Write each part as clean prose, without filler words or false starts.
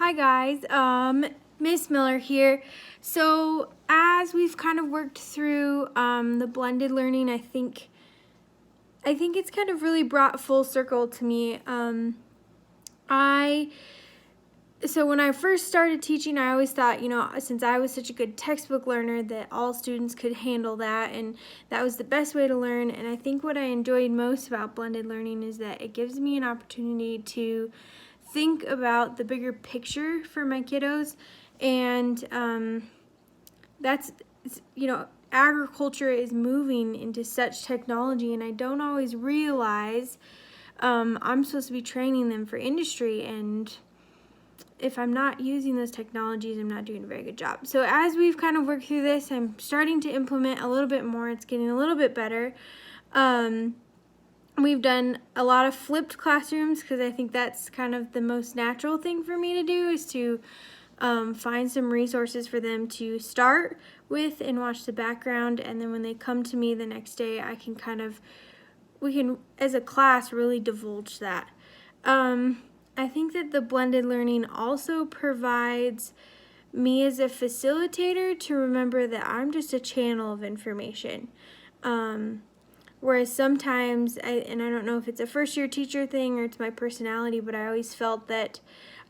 Hi guys, Miss Miller here. So as we've kind of worked through the blended learning, I think it's kind of really brought full circle to me. So when I first started teaching, I always thought, since I was such a good textbook learner, that all students could handle that, and that was the best way to learn. And I think what I enjoyed most about blended learning is that it gives me an opportunity to think about the bigger picture for my kiddos, and that's, agriculture is moving into such technology, and I don't always realize I'm supposed to be training them for industry, and if I'm not using those technologies, I'm not doing a very good job. So as we've kind of worked through this, I'm starting to implement a little bit more. It's getting a little bit better. We've done a lot of flipped classrooms because I think that's kind of the most natural thing for me to do, is to find some resources for them to start with and watch the background, and then when they come to me the next day, we can as a class really divulge that. I think that the blended learning also provides me as a facilitator to remember that I'm just a channel of information. Whereas sometimes, and I don't know if it's a first year teacher thing or it's my personality, but I always felt that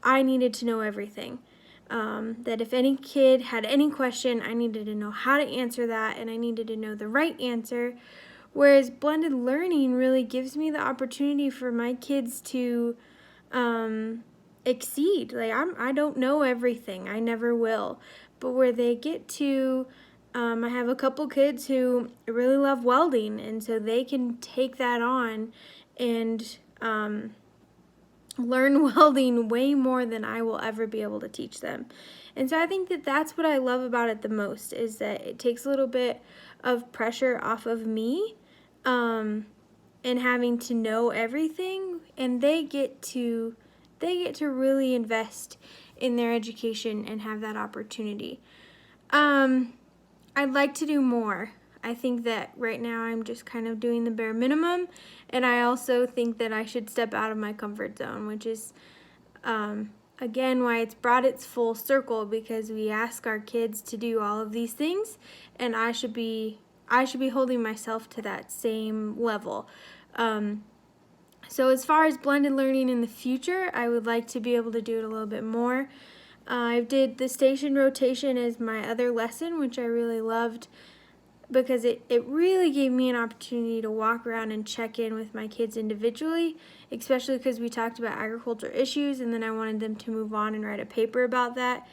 I needed to know everything. That if any kid had any question, I needed to know how to answer that, and I needed to know the right answer. Whereas blended learning really gives me the opportunity for my kids to exceed. Like, I don't know everything. I never will. But where they get to, I have a couple kids who really love welding, and so they can take that on and learn welding way more than I will ever be able to teach them. And so I think that that's what I love about it the most, is that it takes a little bit of pressure off of me and having to know everything, and they get to really invest in their education and have that opportunity. I'd like to do more. I think that right now I'm just kind of doing the bare minimum, and I also think that I should step out of my comfort zone, which is again why it's brought its full circle, because we ask our kids to do all of these things, and I should be holding myself to that same level. So as far as blended learning in the future, I would like to be able to do it a little bit more. I did the station rotation as my other lesson, which I really loved, because it really gave me an opportunity to walk around and check in with my kids individually, especially because we talked about agriculture issues, and then I wanted them to move on and write a paper about that.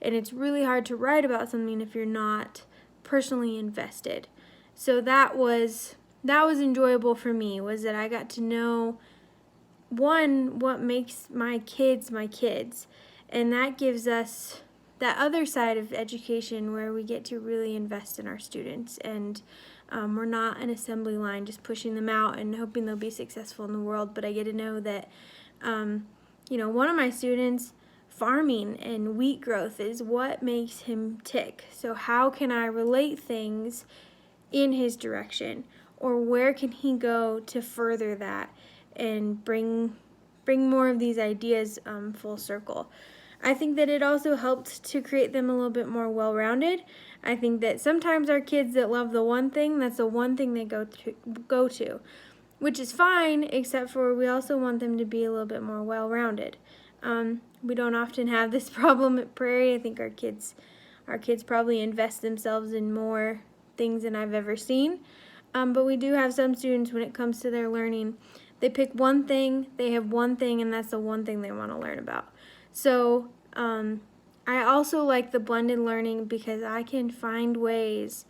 And it's really hard to write about something if you're not personally invested. So that was enjoyable for me, was that I got to know, one, what makes my kids, and that gives us that other side of education where we get to really invest in our students, and we're not an assembly line just pushing them out and hoping they'll be successful in the world. But I get to know that, one of my students, farming and wheat growth is what makes him tick. So how can I relate things in his direction, or where can he go to further that and bring more of these ideas full circle. I think that it also helped to create them a little bit more well-rounded. I think that sometimes our kids that love the one thing, that's the one thing they go to, which is fine, except for we also want them to be a little bit more well-rounded. We don't often have this problem at Prairie. I think our kids probably invest themselves in more things than I've ever seen. But we do have some students, when it comes to their learning, they pick one thing, they have one thing, and that's the one thing they want to learn about. So I also like the blended learning because I can find ways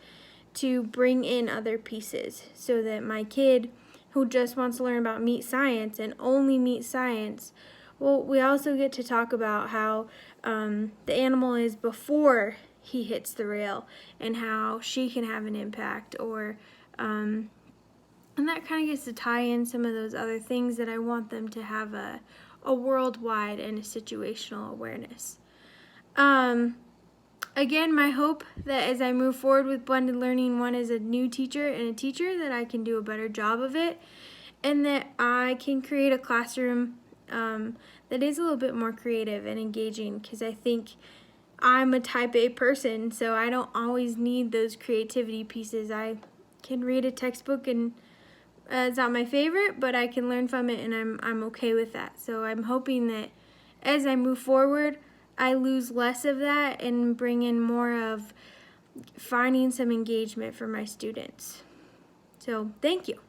to bring in other pieces, so that my kid who just wants to learn about meat science and only meat science, well, we also get to talk about how the animal is before he hits the rail, and how she can have an impact, or and that kind of gets to tie in some of those other things that I want them to have a worldwide and a situational awareness. Again, my hope that as I move forward with blended learning, one, as a new teacher and a teacher, that I can do a better job of it, and that I can create a classroom that is a little bit more creative and engaging, because I think I'm a type A person, so I don't always need those creativity pieces. I can read a textbook and it's not my favorite, but I can learn from it, and I'm okay with that. So I'm hoping that as I move forward, I lose less of that and bring in more of finding some engagement for my students. So thank you.